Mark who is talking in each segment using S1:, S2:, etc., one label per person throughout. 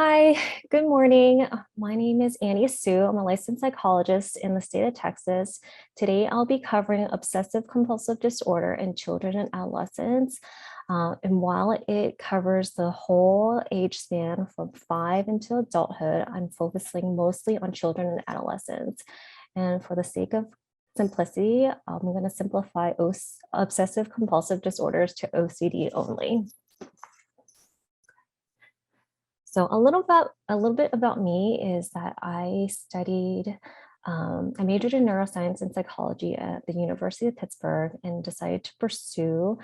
S1: Hi, good morning. My name is Annie Sue. I'm a licensed psychologist in the state of Texas. Today, I'll be covering obsessive-compulsive disorder in children and adolescents. And while it covers the whole age span from 5 into adulthood, I'm focusing mostly on children and adolescents. And for the sake of simplicity, I'm going to simplify obsessive-compulsive disorders to OCD only. So a little bit about me is that I majored in neuroscience and psychology at the University of Pittsburgh and decided to pursue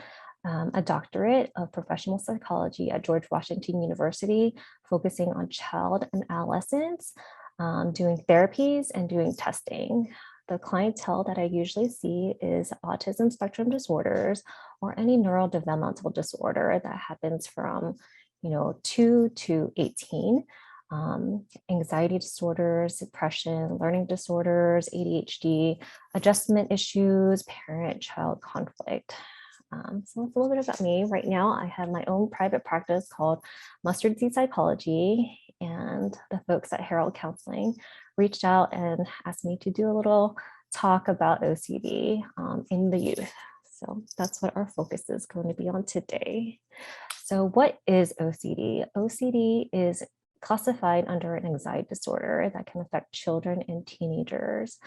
S1: a doctorate of professional psychology at George Washington University, focusing on child and adolescents, doing therapies and doing testing. The clientele that I usually see is autism spectrum disorders or any neurodevelopmental disorder that happens from 2 to 18, anxiety disorders, depression, learning disorders, ADHD, adjustment issues, parent-child conflict. So that's a little bit about me. Right now, I have my own private practice called Mustard Seed Psychology, and the folks at Herald Counseling reached out and asked me to do a little talk about OCD in the youth. So that's what our focus is going to be on today. So what is OCD? OCD is classified under an anxiety disorder that can affect children and teenagers.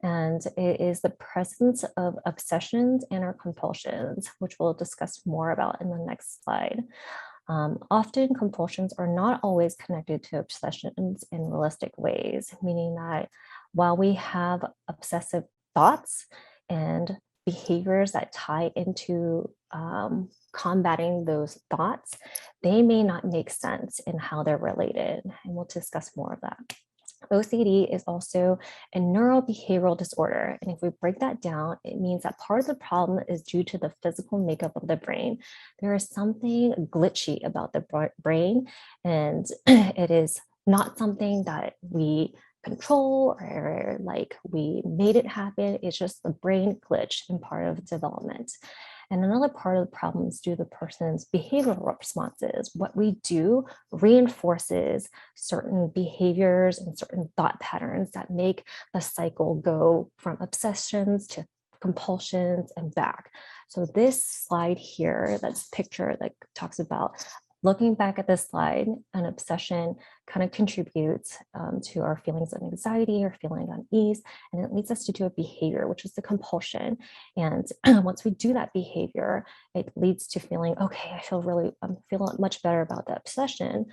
S1: And it is the presence of obsessions and or compulsions, which we'll discuss more about in the next slide. Often compulsions are not always connected to obsessions in realistic ways, meaning that while we have obsessive thoughts and behaviors that tie into combating those thoughts, they may not make sense in how they're related. And we'll discuss more of that. OCD is also a neurobehavioral disorder. And if we break that down, it means that part of the problem is due to the physical makeup of the brain. There is something glitchy about the brain, and it is not something that we control or like we made it happen. It's just the brain glitch in part of development. And another part of the problem is due to the person's behavioral responses. What we do reinforces certain behaviors and certain thought patterns that make the cycle go from obsessions to compulsions and back. So this slide here, that's picture that talks about looking back at this slide, an obsession kind of contributes to our feelings of anxiety or feeling unease, and it leads us to do a behavior, which is the compulsion. And once we do that behavior, it leads to feeling, okay, I'm feeling much better about the obsession.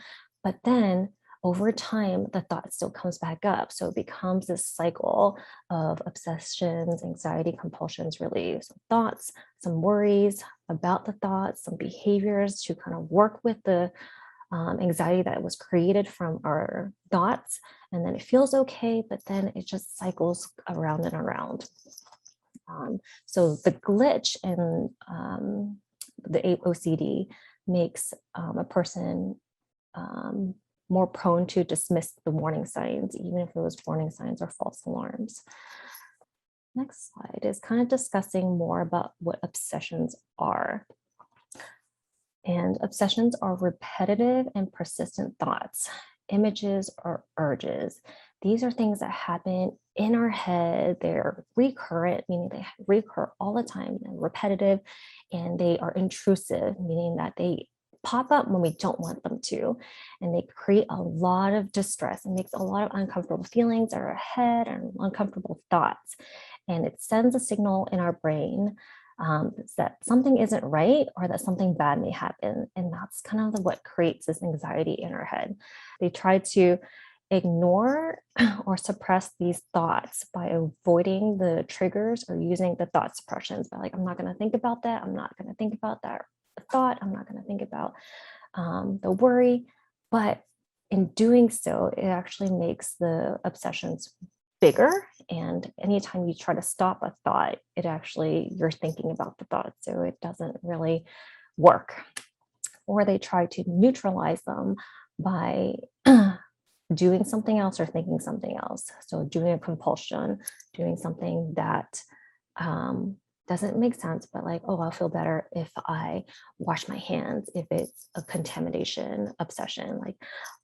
S1: But then over time, the thought still comes back up. So it becomes this cycle of obsessions, anxiety, compulsions, really some thoughts, some worries about the thoughts, some behaviors to kind of work with the anxiety that was created from our thoughts. And then it feels okay, but then it just cycles around and around. So the glitch in the OCD makes a person more prone to dismiss the warning signs, even if those warning signs are false alarms. Next slide is kind of discussing more about what obsessions are. And obsessions are repetitive and persistent thoughts, images, or urges. These are things that happen in our head. They're recurrent, meaning they recur all the time, and repetitive, and they are intrusive, meaning that they pop up when we don't want them to, and they create a lot of distress and makes a lot of uncomfortable feelings in our head and uncomfortable thoughts. And it sends a signal in our brain that something isn't right or that something bad may happen. And that's kind of what creates this anxiety in our head. They try to ignore or suppress these thoughts by avoiding the triggers or using the thought suppressions by like, I'm not going to think about that. I'm not going to think about that thought. I'm not going to think about the worry. But in doing so, it actually makes the obsessions bigger. And anytime you try to stop a thought, you're thinking about the thought. So it doesn't really work. Or they try to neutralize them by doing something else or thinking something else. So doing a compulsion, doing something that doesn't make sense, but like, oh, I'll feel better if I wash my hands, if it's a contamination obsession. Like,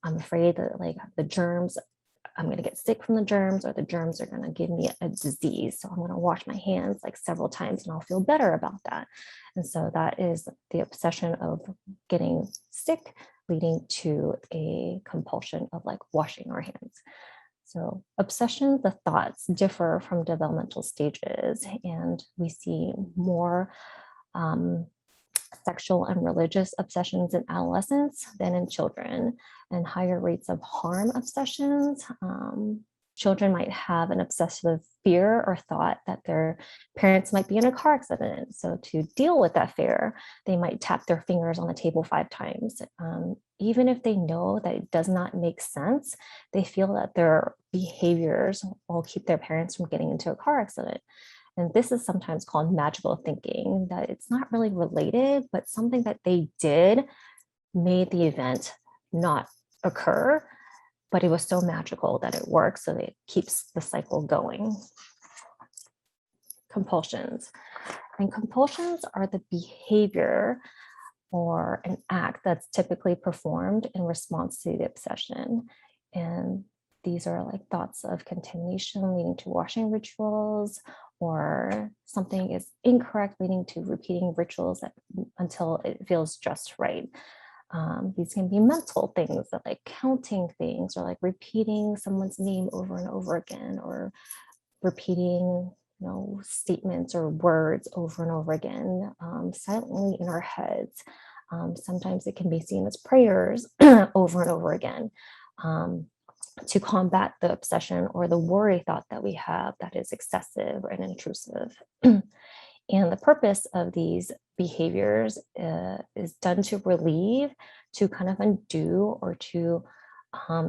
S1: I'm afraid that like the germs, I'm going to get sick from the germs, or the germs are going to give me a disease. So I'm going to wash my hands like several times and I'll feel better about that. And so that is the obsession of getting sick, leading to a compulsion of like washing our hands. So obsession, the thoughts differ from developmental stages, and we see more sexual and religious obsessions in adolescents than in children, and higher rates of harm obsessions. Children might have an obsessive fear or thought that their parents might be in a car accident. So to deal with that fear, they might tap their fingers on the table 5 times. Even if they know that it does not make sense, they feel that their behaviors will keep their parents from getting into a car accident. And this is sometimes called magical thinking, that it's not really related, but something that they did made the event not occur, but it was so magical that it works. So it keeps the cycle going. Compulsions. And compulsions are the behavior or an act that's typically performed in response to the obsession. And these are like thoughts of contamination leading to washing rituals, or something is incorrect leading to repeating rituals until it feels just right. These can be mental things, that like counting things, or like repeating someone's name over and over again, or repeating statements or words over and over again, silently in our heads. Sometimes it can be seen as prayers over and over again, to combat the obsession or the worry thought that we have that is excessive and intrusive. And the purpose of these behaviors is done to relieve, to kind of undo, or to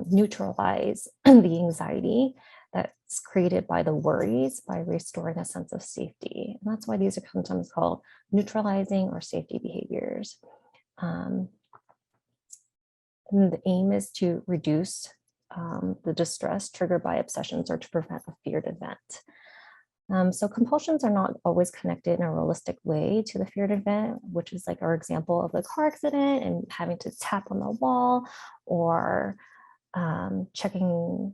S1: neutralize the anxiety that's created by the worries, by restoring a sense of safety. And that's why these are sometimes called neutralizing or safety behaviors. And the aim is to reduce the distress triggered by obsessions, or to prevent a feared event. So compulsions are not always connected in a realistic way to the feared event, which is like our example of the car accident and having to tap on the wall, or checking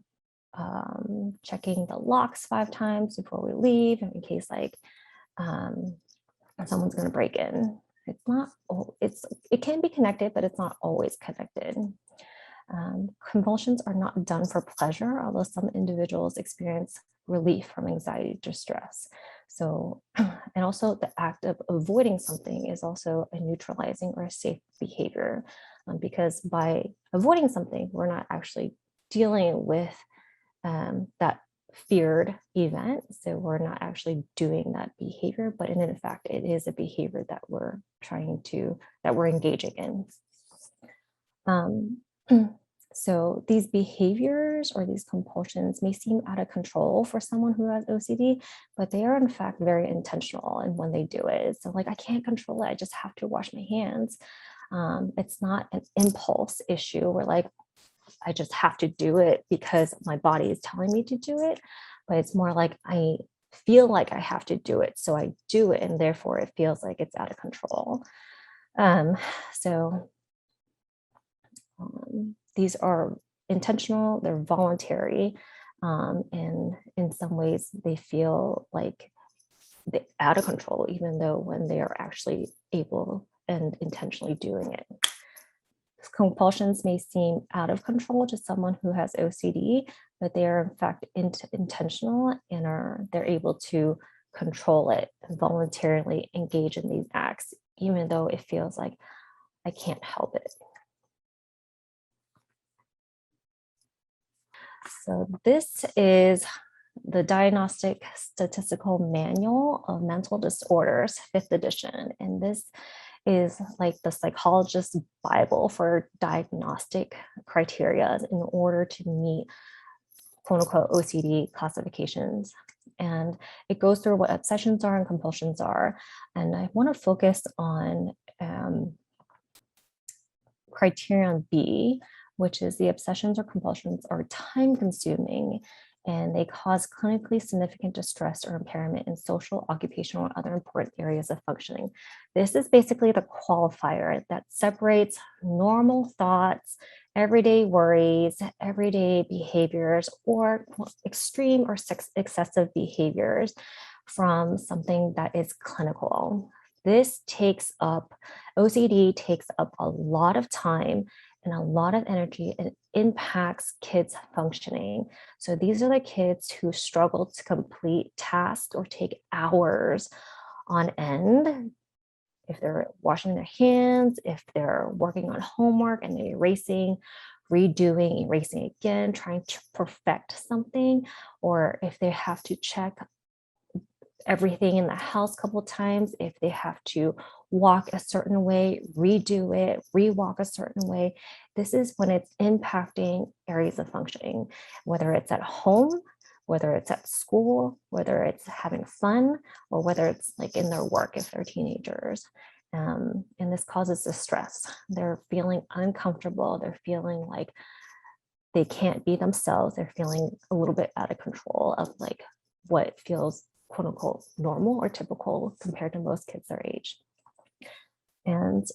S1: the locks 5 times before we leave in case like someone's going to break in. It's not, it can be connected, but it's not always connected. Compulsions are not done for pleasure, although some individuals experience relief from anxiety distress. So, and also the act of avoiding something is also a neutralizing or a safe behavior, because by avoiding something, we're not actually dealing with that feared event. So we're not actually doing that behavior, but in fact, it is a behavior that we're engaging in. So these behaviors or these compulsions may seem out of control for someone who has OCD, but they are in fact very intentional in when they do it. So like, I can't control it, I just have to wash my hands. It's not an impulse issue where like, I just have to do it because my body is telling me to do it, but it's more like I feel like I have to do it, so I do it, and therefore it feels like it's out of control. These are intentional, they're voluntary, and in some ways they feel like they're out of control, even though when they are actually able and intentionally doing it. Compulsions may seem out of control to someone who has OCD, but they are in fact intentional, and they're able to control it and voluntarily engage in these acts, even though it feels like I can't help it. So this is the Diagnostic Statistical Manual of Mental Disorders, 5th edition. And this is like the psychologist's Bible for diagnostic criteria in order to meet quote unquote OCD classifications. And it goes through what obsessions are and compulsions are. And I want to focus on criterion B, which is the obsessions or compulsions are time consuming and they cause clinically significant distress or impairment in social, occupational, or other important areas of functioning. This is basically the qualifier that separates normal thoughts, everyday worries, everyday behaviors, or extreme or excessive behaviors from something that is clinical. OCD takes up a lot of time and a lot of energy, and impacts kids' functioning. So these are the kids who struggle to complete tasks or take hours on end. If they're washing their hands, if they're working on homework and they're erasing, redoing, erasing again, trying to perfect something, or if they have to check everything in the house a couple of times, if they have to walk a certain way, redo it, rewalk a certain way, this is when it's impacting areas of functioning, whether it's at home, whether it's at school, whether it's having fun, or whether it's like in their work if they're teenagers. And this causes distress. They're feeling uncomfortable. They're feeling like they can't be themselves. They're feeling a little bit out of control of like what feels quote unquote normal or typical compared to most kids their age. And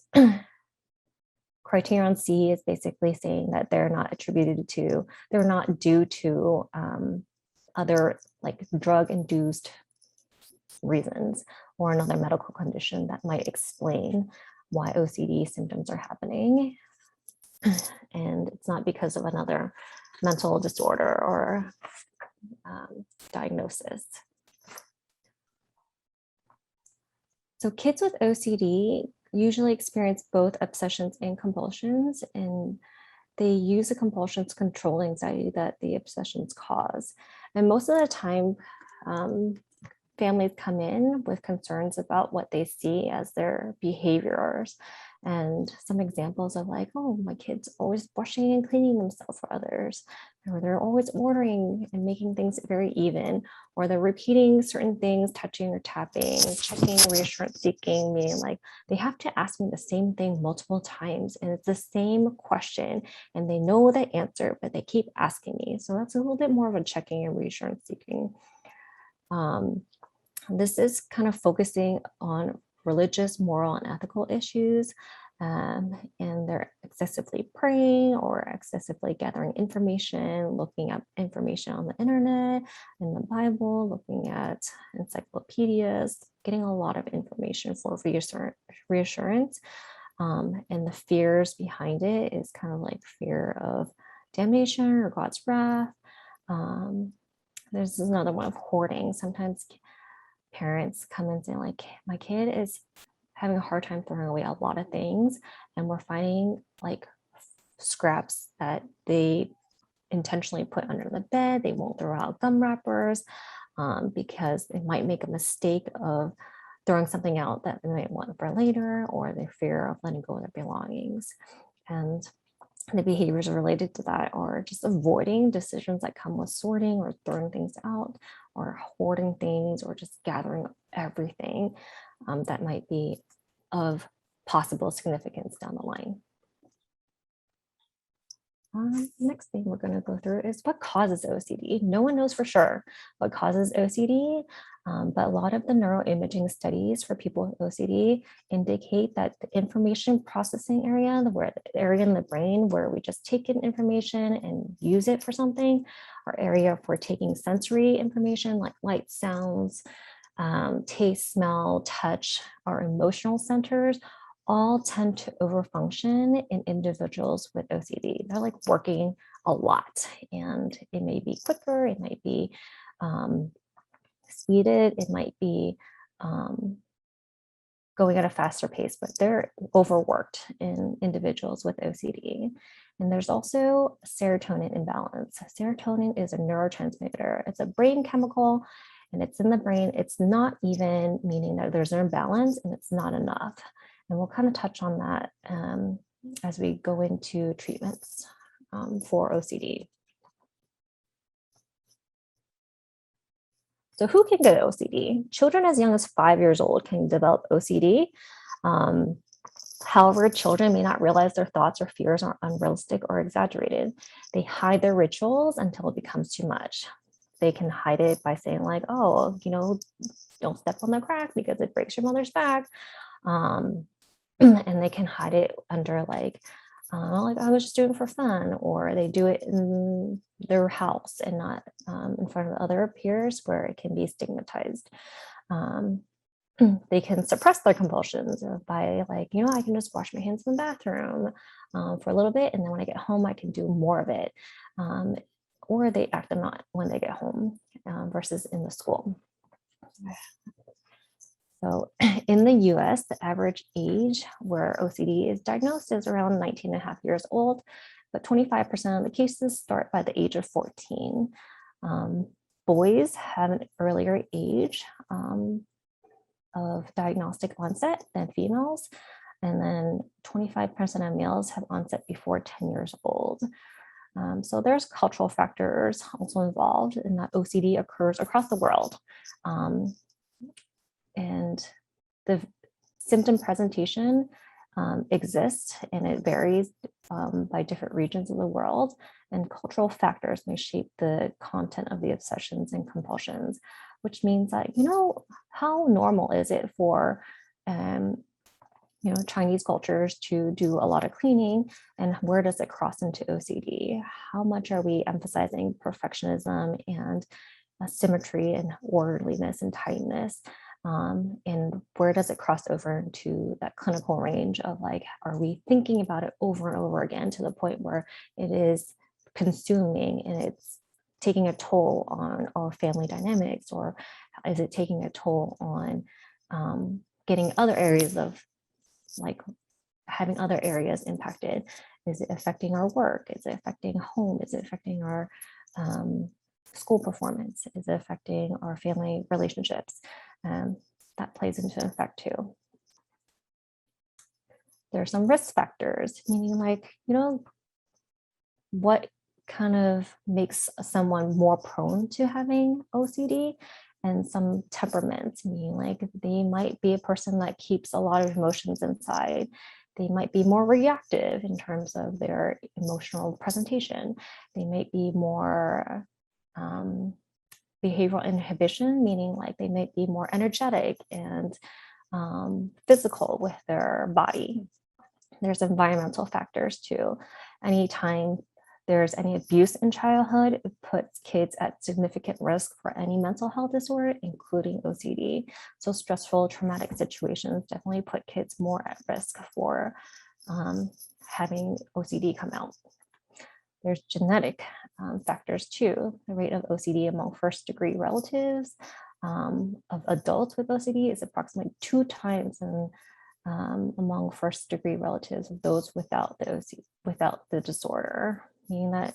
S1: criterion C is basically saying that they're not due to other like drug-induced reasons or another medical condition that might explain why OCD symptoms are happening. And it's not because of another mental disorder or diagnosis. So kids with OCD usually experience both obsessions and compulsions, and they use the compulsions to control anxiety that the obsessions cause. And most of the time, families come in with concerns about what they see as their behaviors. And some examples of like, oh, my kid's always brushing and cleaning themselves for others, or they're always ordering and making things very even, or they're repeating certain things, touching or tapping, checking, reassurance seeking, meaning like they have to ask me the same thing multiple times and it's the same question and they know the answer, but they keep asking me. So that's a little bit more of a checking and reassurance seeking. This is kind of focusing on religious, moral, and ethical issues. And they're excessively praying or excessively gathering information, looking up information on the internet, in the Bible, looking at encyclopedias, getting a lot of information for reassurance. And the fears behind it is kind of like fear of damnation or God's wrath. There's another one of hoarding. Sometimes parents come and say like, my kid is having a hard time throwing away a lot of things, and we're finding like scraps that they intentionally put under the bed. They won't throw out gum wrappers because they might make a mistake of throwing something out that they might want for later, or their fear of letting go of their belongings. And the behaviors related to that are just avoiding decisions that come with sorting or throwing things out or hoarding things or just gathering everything that might be of possible significance down the line. Next thing we're going to go through is what causes OCD. No one knows for sure what causes OCD, but a lot of the neuroimaging studies for people with OCD indicate that the information processing area, the area in the brain where we just take in information and use it for something, our area for taking sensory information like light, sounds, taste, smell, touch, our emotional centers, all tend to overfunction in individuals with OCD. They're like working a lot, and it may be quicker, it might be speeded, it might be going at a faster pace, but they're overworked in individuals with OCD. And there's also serotonin imbalance. Serotonin is a neurotransmitter. It's a brain chemical and it's in the brain. It's not even, meaning that there's an imbalance and it's not enough. And we'll kind of touch on that as we go into treatments for OCD. So who can get OCD? Children as young as 5 years old can develop OCD. However, children may not realize their thoughts or fears are unrealistic or exaggerated. They hide their rituals until it becomes too much. they can hide it by saying like, oh, don't step on the crack because it breaks your mother's back. And they can hide it under like I was just doing it for fun, or they do it in their house and not in front of other peers where it can be stigmatized. They can suppress their compulsions by like, I can just wash my hands in the bathroom for a little bit, and then when I get home, I can do more of it. Or they act them out when they get home versus in the school. So in the US, the average age where OCD is diagnosed is around 19 and a half years old, but 25% of the cases start by the age of 14. Boys have an earlier age of diagnostic onset than females, and then 25% of males have onset before 10 years old. So there's cultural factors also involved in that OCD occurs across the world. And the symptom presentation exists, and it varies by different regions of the world, and cultural factors may shape the content of the obsessions and compulsions, which means that, how normal is it for Chinese cultures to do a lot of cleaning, and where does it cross into OCD? How much are we emphasizing perfectionism and symmetry and orderliness and tightness? And where does it cross over into that clinical range of like, are we thinking about it over and over again to the point where it is consuming and it's taking a toll on our family dynamics, or is it taking a toll on getting other areas of like having other areas impacted? Is it affecting our work? Is it affecting home? Is it affecting our school performance? Is it affecting our family relationships? That plays into effect too. There are some risk factors, meaning like, what kind of makes someone more prone to having OCD, and some temperaments, meaning like they might be a person that keeps a lot of emotions inside. They might be more reactive in terms of their emotional presentation. They might be more behavioral inhibition, meaning like they might be more energetic and physical with their body. There's environmental factors too. Anytime there's any abuse in childhood, it puts kids at significant risk for any mental health disorder, including OCD. So stressful, traumatic situations definitely put kids more at risk for having OCD come out. There's genetic factors too. The rate of OCD among first-degree relatives of adults with OCD is approximately 2 times among first-degree relatives of those without the disorder. Meaning that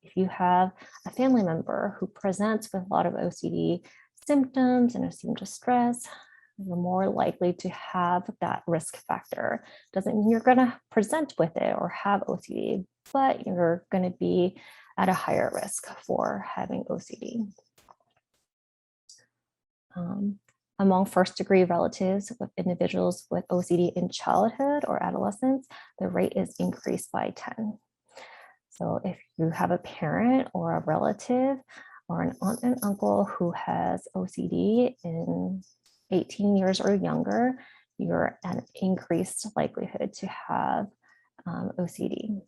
S1: if you have a family member who presents with a lot of OCD symptoms and assumed distress, you're more likely to have that risk factor. Doesn't mean you're going to present with it or have OCD, but you're going to be at a higher risk for having OCD. Among first-degree relatives with individuals with OCD in childhood or adolescence, the rate is increased by 10. So if you have a parent or a relative or an aunt and uncle who has OCD in 18 years or younger, you're at an increased likelihood to have OCD.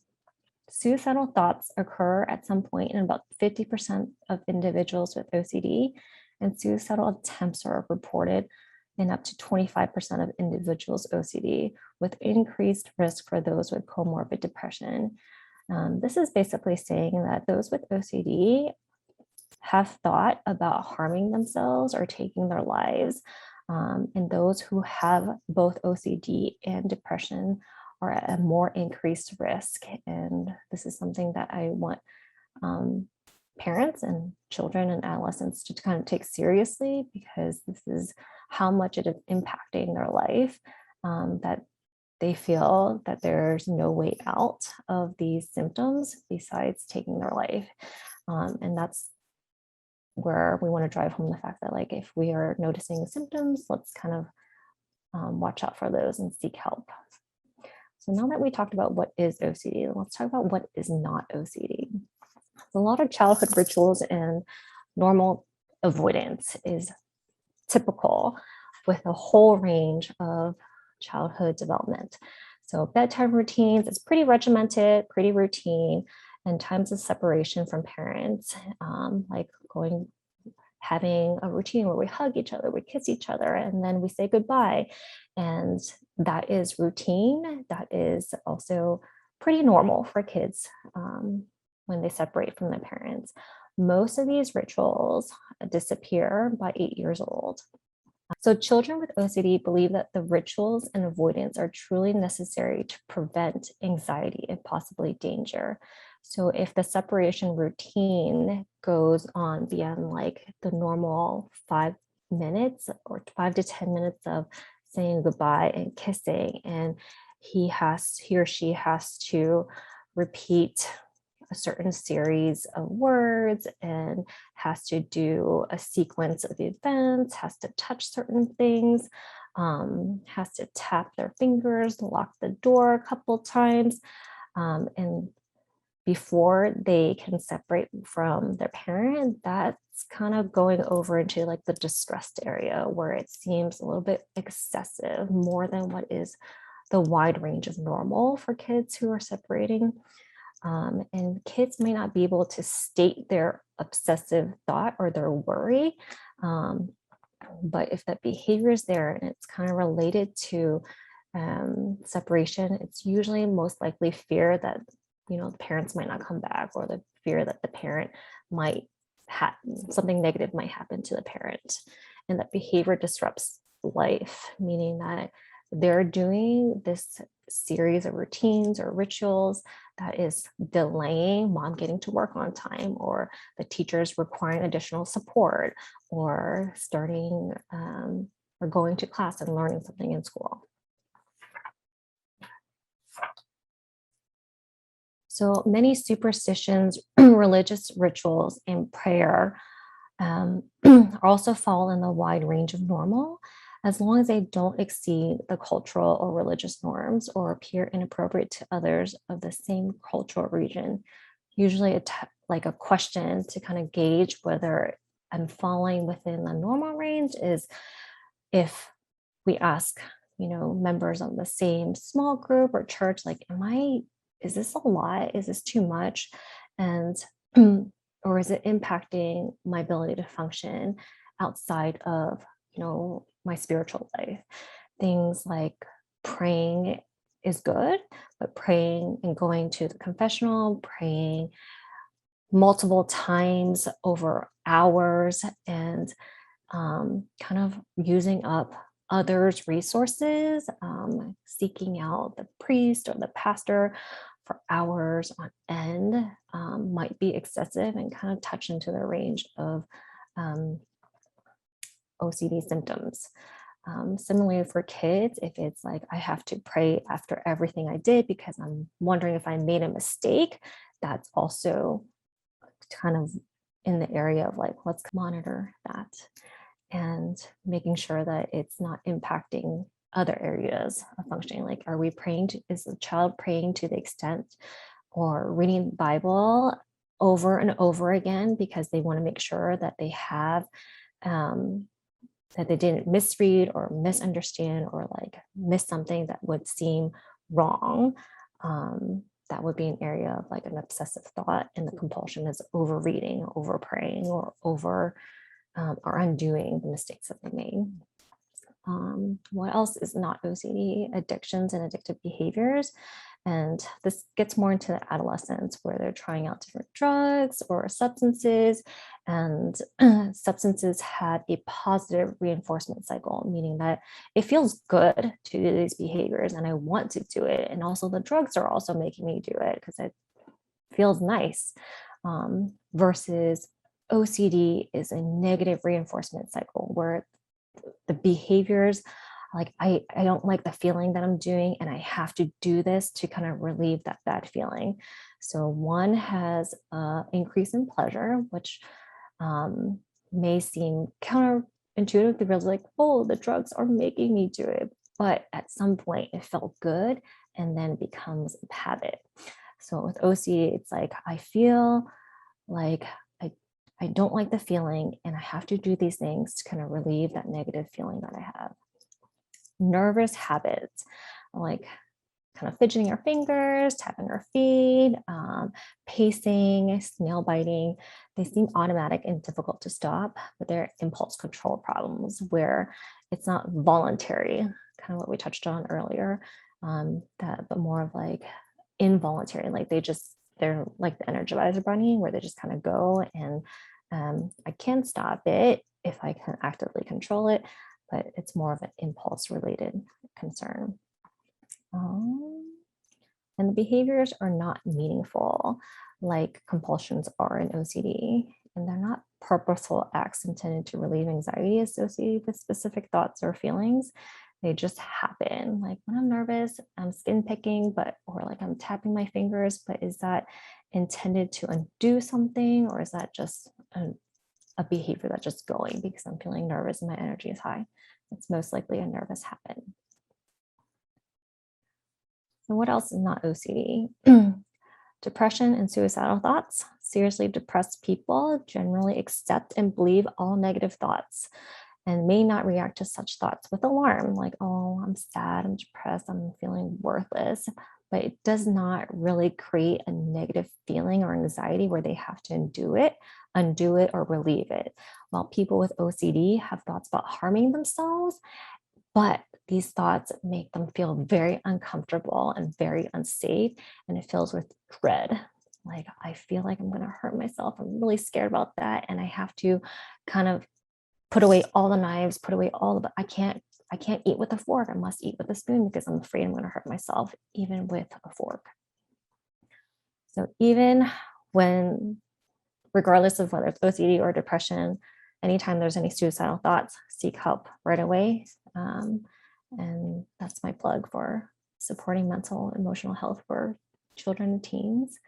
S1: Suicidal thoughts occur at some point in about 50% of individuals with OCD, and suicidal attempts are reported in up to 25% of individuals OCD, with increased risk for those with comorbid depression. This is basically saying that those with OCD have thought about harming themselves or taking their lives, and those who have both OCD and depression are at a more increased risk. And this is something that I want parents and children and adolescents to kind of take seriously, because this is how much it is impacting their life, that they feel that there's no way out of these symptoms besides taking their life. And that's where we want to drive home the fact that, like, if we are noticing symptoms, let's kind of watch out for those and seek help. So now that we talked about what is OCD, let's talk about what is not OCD. A lot of childhood rituals and normal avoidance is typical with a whole range of childhood development. So bedtime routines is pretty regimented, pretty routine, and times of separation from parents, like having a routine where we hug each other, we kiss each other, and then we say goodbye. And that is routine. That is also pretty normal for kids when they separate from their parents. Most of these rituals disappear by 8 years old. So children with OCD believe that the rituals and avoidance are truly necessary to prevent anxiety and possibly danger. So if the separation routine goes on beyond like the normal 5 minutes or 5 to 10 minutes of saying goodbye and kissing, and he or she has to repeat a certain series of words and has to do a sequence of events, has to touch certain things, has to tap their fingers, lock the door a couple times, and before they can separate from their parent, that's kind of going over into like the distressed area where it seems a little bit excessive, more than what is the wide range of normal for kids who are separating. And kids may not be able to state their obsessive thought or their worry. But if that behavior is there and it's kind of related to separation, it's usually most likely fear that, the parents might not come back, or the fear that the parent might something negative might happen to the parent. And that behavior disrupts life, meaning that they're doing this series of routines or rituals that is delaying mom getting to work on time, or the teachers requiring additional support, or starting or going to class and learning something in school. So many superstitions, religious rituals, and prayer also fall in the wide range of normal, as long as they don't exceed the cultural or religious norms or appear inappropriate to others of the same cultural region. Usually like a question to kind of gauge whether I'm falling within the normal range is if we ask, members of the same small group or church, like, is this a lot? Is this too much? And or is it impacting my ability to function outside of, my spiritual life? Things like praying is good, but praying and going to the confessional, praying multiple times over hours, and kind of using up others' resources, seeking out the priest or the pastor for hours on end, might be excessive and kind of touch into the range of OCD symptoms. Similarly for kids, if it's like I have to pray after everything I did because I'm wondering if I made a mistake, that's also kind of in the area of like, let's monitor that and making sure that it's not impacting other areas of functioning. Like, are we is the child praying to the extent or reading the Bible over and over again because they want to make sure that they have, that they didn't misread or misunderstand or like miss something that would seem wrong? That would be an area of like an obsessive thought, and the compulsion is over reading, over praying, or or undoing the mistakes that they made. What else is not OCD? Addictions and addictive behaviors. And this gets more into adolescence, where they're trying out different drugs or substances, and substances have a positive reinforcement cycle, meaning that it feels good to do these behaviors and I want to do it. And also the drugs are also making me do it because it feels nice, versus OCD is a negative reinforcement cycle where the behaviors, like I don't like the feeling that I'm doing and I have to do this to kind of relieve that bad feeling. So one has an increase in pleasure, which may seem counterintuitive because like, oh, the drugs are making me do it. But at some point it felt good and then it becomes habit. So with OCD, it's like I feel like I don't like the feeling, and I have to do these things to kind of relieve that negative feeling that I have. Nervous habits, like kind of fidgeting our fingers, tapping our feet, pacing, snail biting. They seem automatic and difficult to stop, but they're impulse control problems where it's not voluntary, kind of what we touched on earlier, but more of like involuntary, like they're like the Energizer Bunny, where they just kind of go, and I can stop it if I can actively control it, but it's more of an impulse related concern. And the behaviors are not meaningful like compulsions are in OCD, and they're not purposeful acts intended to relieve anxiety associated with specific thoughts or feelings. They just happen. Like when I'm nervous, I'm skin picking, or like I'm tapping my fingers, but is that intended to undo something, or is that just a behavior that's just going because I'm feeling nervous and my energy is high? It's most likely a nervous habit. So what else is not OCD? Depression and suicidal thoughts. Seriously depressed people generally accept and believe all negative thoughts and may not react to such thoughts with alarm, like, oh, I'm sad, I'm depressed, I'm feeling worthless. But it does not really create a negative feeling or anxiety where they have to undo it, or relieve it. While people with OCD have thoughts about harming themselves, but these thoughts make them feel very uncomfortable and very unsafe, and it fills with dread. Like, I feel like I'm going to hurt myself. I'm really scared about that. And I have to kind of put away all the knives, put away all the, I can't eat with a fork. I must eat with a spoon because I'm afraid I'm going to hurt myself, even with a fork. So even when, regardless of whether it's OCD or depression, anytime there's any suicidal thoughts, seek help right away. And that's my plug for supporting mental emotional health for children and teens.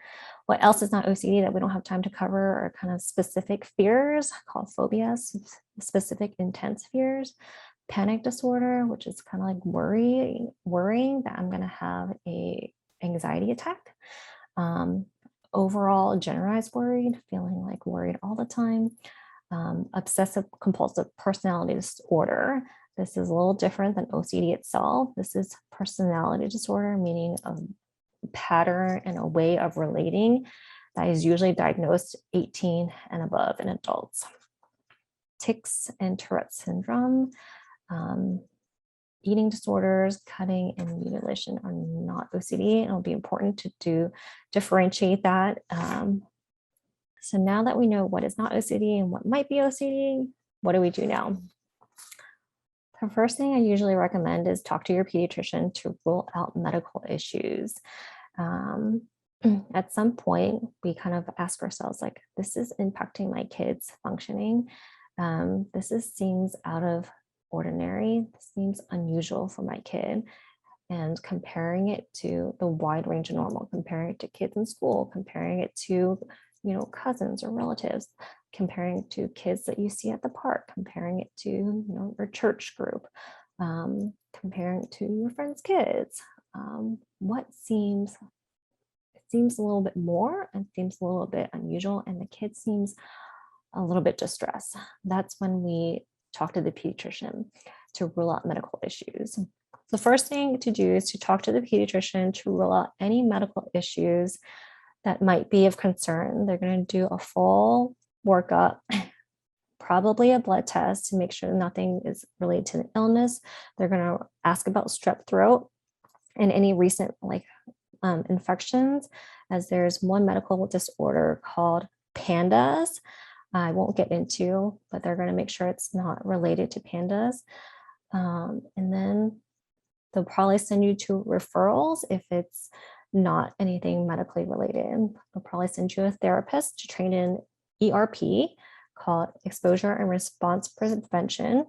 S1: What else is not OCD that we don't have time to cover are kind of specific fears called phobias, specific intense fears, panic disorder, which is kind of like worrying that I'm going to have a anxiety attack. Overall generalized worried, feeling like worried all the time. Obsessive-compulsive personality disorder. This is a little different than OCD itself. This is personality disorder, meaning a pattern and a way of relating that is usually diagnosed 18 and above in adults. Tics and Tourette syndrome, eating disorders, cutting and mutilation are not OCD. It'll be important to differentiate that. So now that we know what is not OCD and what might be OCD, what do we do now? The first thing I usually recommend is talk to your pediatrician to rule out medical issues. At some point, we kind of ask ourselves, like, this is impacting my kid's functioning. Seems out of ordinary. This seems unusual for my kid. And comparing it to the wide range of normal, comparing it to kids in school, comparing it to cousins or relatives, comparing it to kids that you see at the park, comparing it to your church group, comparing it to your friends' kids. What seems a little bit more and seems a little bit unusual, and the kid seems a little bit distressed. That's when we talk to the pediatrician to rule out medical issues. The first thing to do is to talk to the pediatrician to rule out any medical issues that might be of concern. They're going to do a full workup, probably a blood test to make sure nothing is related to the illness. They're going to ask about strep throat and any recent infections, as there's one medical disorder called PANDAS. I won't get into, but they're going to make sure it's not related to PANDAS. And then they'll probably send you to referrals if it's not anything medically related. They'll probably send you a therapist to train in ERP, called exposure and response prevention,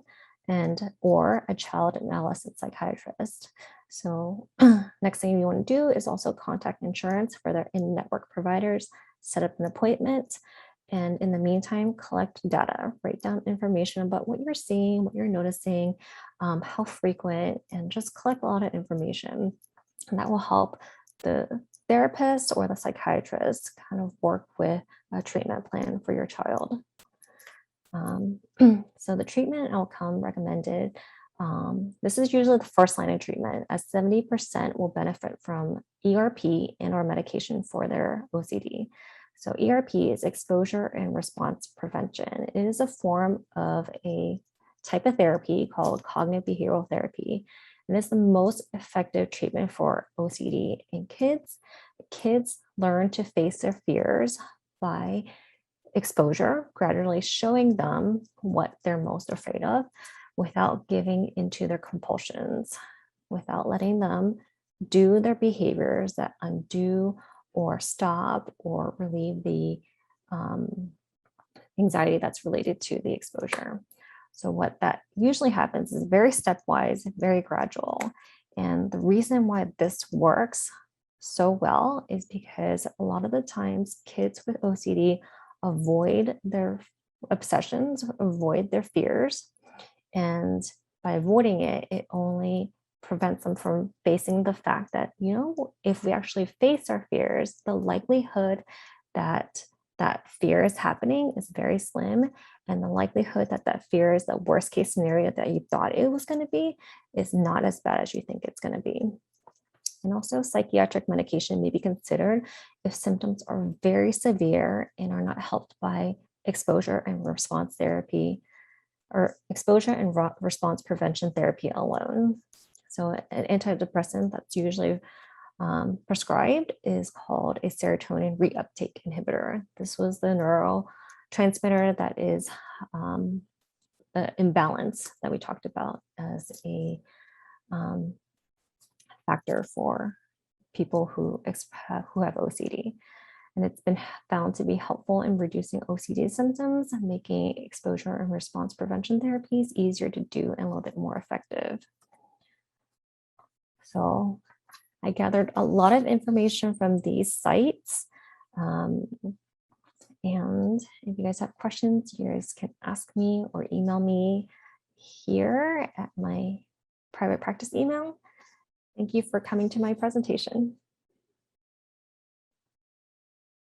S1: or a child and adolescent psychiatrist. So next thing you want to do is also contact insurance for their in-network providers, set up an appointment, and in the meantime, collect data, write down information about what you're seeing, what you're noticing, how frequent, and just collect a lot of information. And that will help the therapist or the psychiatrist kind of work with a treatment plan for your child. So the treatment outcome recommended, this is usually the first line of treatment, as 70% will benefit from ERP and or medication for their OCD. So ERP is exposure and response prevention. It is a form of a type of therapy called cognitive behavioral therapy. And it's the most effective treatment for OCD in kids. Kids learn to face their fears by exposure, gradually showing them what they're most afraid of without giving into their compulsions, without letting them do their behaviors that undo or stop or relieve the anxiety that's related to the exposure. So what that usually happens is very stepwise, very gradual. And the reason why this works so well is because a lot of the times kids with OCD avoid their obsessions, avoid their fears. And by avoiding it, it only prevents them from facing the fact that, if we actually face our fears, the likelihood that that fear is happening is very slim. And the likelihood that that fear is the worst case scenario that you thought it was going to be is not as bad as you think it's going to be. And also psychiatric medication may be considered if symptoms are very severe and are not helped by exposure and response therapy or exposure and response prevention therapy alone. So an antidepressant that's usually prescribed is called a serotonin reuptake inhibitor. This was the neurotransmitter that is the imbalance that we talked about as a factor for people who have OCD. And it's been found to be helpful in reducing OCD symptoms, making exposure and response prevention therapies easier to do and a little bit more effective. So I gathered a lot of information from these sites. And if you guys have questions, you guys can ask me or email me here at my private practice email. Thank you for coming to my presentation.